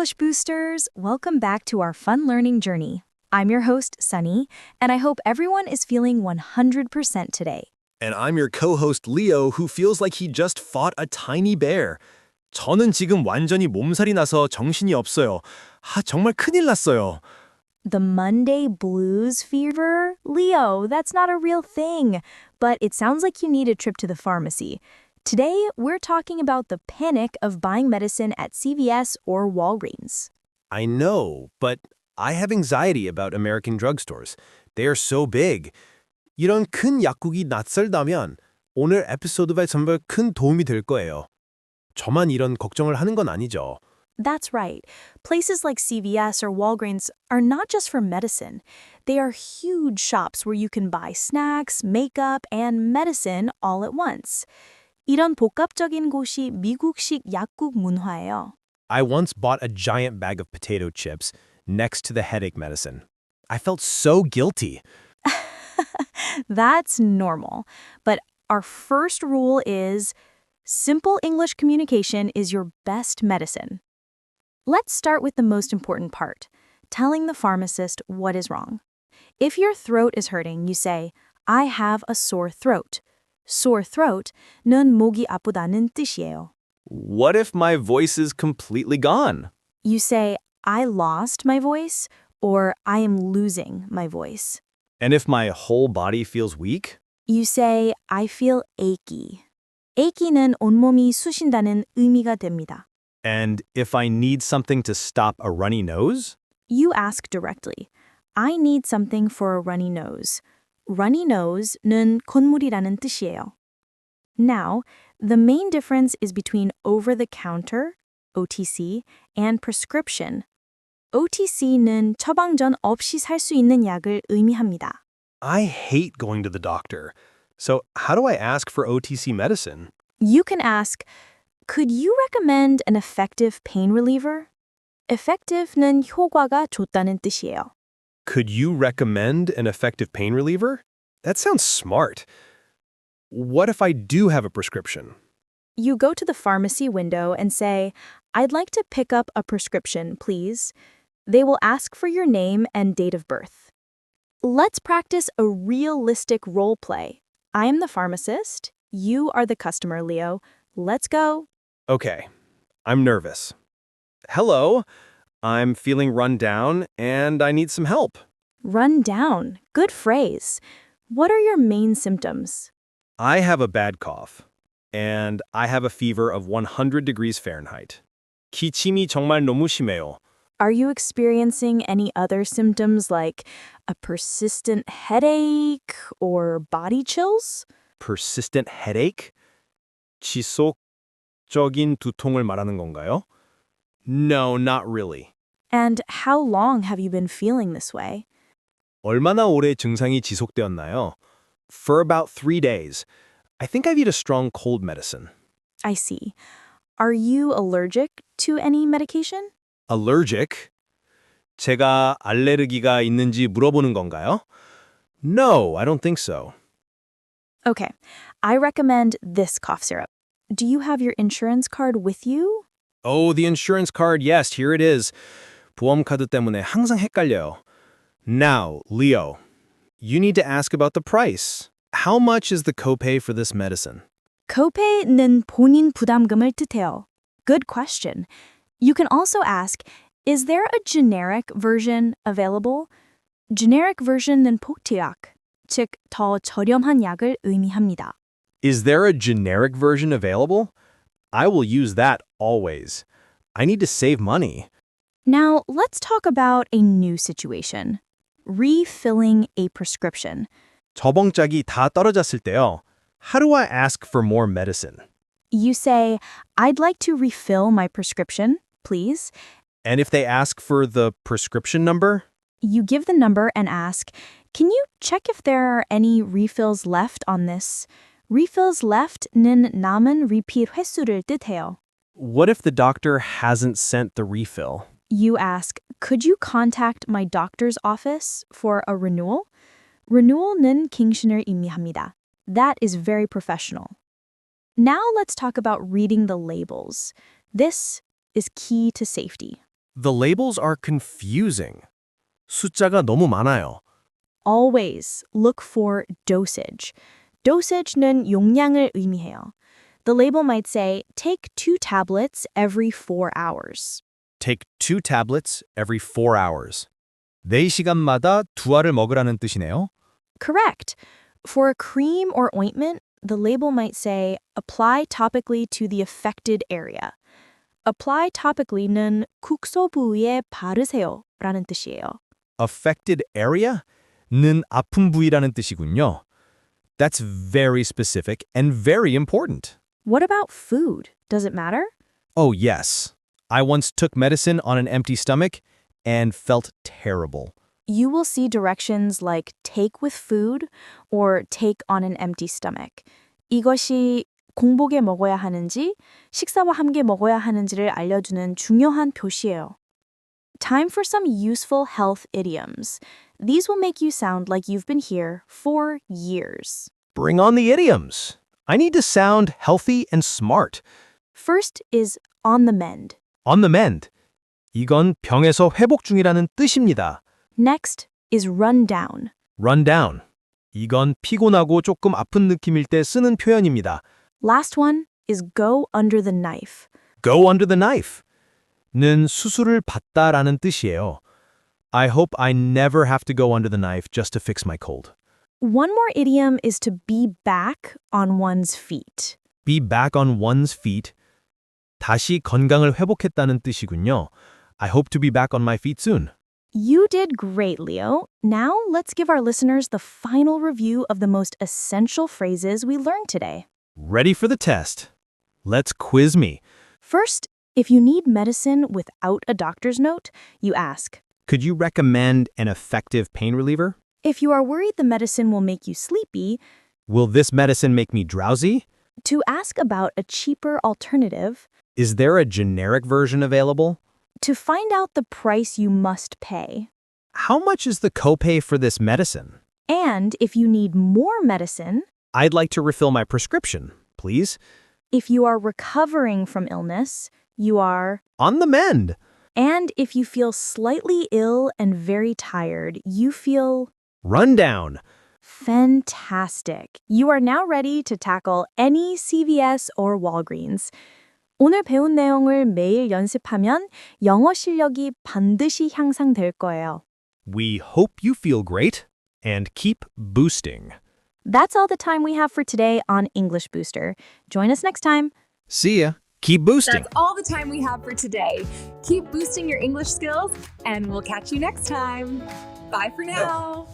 English boosters, welcome back to our fun learning journey. I'm your host, Sunny, and I hope everyone is feeling 100% today. And I'm your co-host Leo, who feels like he just fought a tiny bear. 저는 지금 완전히 몸살이 나서 정신이 없어요. 정말 큰일 났어요. The Monday blues fever? Leo, that's not a real thing, but it sounds like you need a trip to the pharmacy. Today, we're talking about the panic of buying medicine at CVS or Walgreens. I know, but I have anxiety about American drugstores. They are so big. 이런 큰 약국이 낯설다면 오늘 에피소드가 정말 큰 도움이 될 거예요. 저만 이런 걱정을 하는 건 아니죠. That's right. Places like CVS or Walgreens are not just for medicine. They are huge shops where you can buy snacks, makeup, and medicine all at once. 이런 복합적인 곳이 미국식 약국 문화예요. I once bought a giant bag of potato chips next to the headache medicine. I felt so guilty. That's normal. But our first rule is simple English communication is your best medicine. Let's start with the most important part, telling the pharmacist what is wrong. If your throat is hurting, you say, I have a sore throat. Sore throat는 목이 아프다는 뜻이에요. What if my voice is completely gone? You say, I lost my voice, or I am losing my voice. And if my whole body feels weak? You say, I feel achy. achy는 온몸이 쑤신다는 의미가 됩니다. And if I need something to stop a runny nose? You ask directly, I need something for a runny nose. runny nose는 콧물이라는 뜻이에요. Now, the main difference is between over-the-counter, OTC, and prescription. OTC는 처방전 없이 살 수 있는 약을 의미합니다. I hate going to the doctor. So how do I ask for OTC medicine? You can ask, could you recommend an effective pain reliever? effective는 효과가 좋다는 뜻이에요. Could you recommend an effective pain reliever? That sounds smart. What if I do have a prescription? You go to the pharmacy window and say, I'd like to pick up a prescription, please. They will ask for your name and date of birth. Let's practice a realistic role play. I am the pharmacist. You are the customer, Leo. Let's go. Okay, I'm nervous. Hello, I'm feeling run down and I need some help. Run down. Good phrase. What are your main symptoms? I have a bad cough and I have a fever of 100 degrees Fahrenheit. 기침이 정말 너무 심해요. Are you experiencing any other symptoms like a persistent headache or body chills? Persistent headache? 지속적인 두통을 말하는 건가요? No, not really. And how long have you been feeling this way? 얼마나 오래 증상이 지속되었나요? For about 3 days. I think I've eaten a strong cold medicine. I see. Are you allergic to any medication? Allergic? 제가 알레르기가 있는지 물어보는 건가요? No, I don't think so. Okay, I recommend this cough syrup. Do you have your insurance card with you? Oh, the insurance card, yes, here it is. 보험카드 때문에 항상 헷갈려요. Now, Leo, you need to ask about the price. How much is the copay for this medicine? copay는 본인 부담금을 뜻해요. Good question. You can also ask, is there a generic version available? generic version은 복제약, 즉 더 저렴한 약을 의미합니다. Is there a generic version available? I will use that always. I need to save money. Now, let's talk about a new situation. Refilling a prescription. 처방짝이 다 떨어졌을 때요. How do I ask for more medicine? You say, I'd like to refill my prescription, please. And if they ask for the prescription number? You give the number and ask, can you check if there are any refills left on this? refills left는 남은 repeat 횟수를 뜻해요. What if the doctor hasn't sent the refill? You ask, could you contact my doctor's office for a renewal? renewal는 갱신을 의미합니다. That is very professional. Now let's talk about reading the labels. This is key to safety. The labels are confusing. 숫자가 너무 많아요. Always look for dosage. Dosage는 용량을 의미해요. The label might say, take 2 tablets every 4 hours. Take 2 tablets every 4 hours. 4시간마다 2알을 먹으라는 뜻이네요. Correct. For a cream or ointment, the label might say, apply topically to the affected area. Apply topically는 국소 부위에 바르세요 라는 뜻이에요. Affected area? 는 아픈 부위라는 뜻이군요. That's very specific and very important. What about food? Does it matter? Oh, yes. I once took medicine on an empty stomach and felt terrible. You will see directions like take with food or take on an empty stomach. 이것이 공복에 먹어야 하는지, 식사와 함께 먹어야 하는지를 알려주는 중요한 표시예요. Time for some useful health idioms. These will make you sound like you've been here for years. Bring on the idioms. I need to sound healthy and smart. First is on the mend. On the mend. 이건 병에서 회복 중이라는 뜻입니다. Next is run down. Run down. 이건 피곤하고 조금 아픈 느낌일 때 쓰는 표현입니다. Last one is go under the knife. Go under the knife. 는 수술을 받다라는 뜻이에요. I hope I never have to go under the knife just to fix my cold. One more idiom is to be back on one's feet. Be back on one's feet. 다시 건강을 회복했다는 뜻이군요. I hope to be back on my feet soon. You did great, Leo. Now let's give our listeners the final review of the most essential phrases we learned today. Ready for the test. Let's quiz me. First, if you need medicine without a doctor's note, you ask. Could you recommend an effective pain reliever? If you are worried the medicine will make you sleepy, Will this medicine make me drowsy? to ask about a cheaper alternative, Is there a generic version available? to find out the price you must pay. How much is the copay for this medicine? And if you need more medicine, I'd like to refill my prescription, please. if you are recovering from illness, you are. On the mend. And if you feel slightly ill and very tired, you feel. Run down. Fantastic. You are now ready to tackle any CVS or Walgreens. 오늘 배운 내용을 매일 연습하면 영어 실력이 반드시 향상될 거예요. We hope you feel great and keep boosting. That's all the time we have for today on English Booster. Join us next time. See ya. Keep boosting. That's all the time we have for today. Keep boosting your English skills, and we'll catch you next time. Bye for now.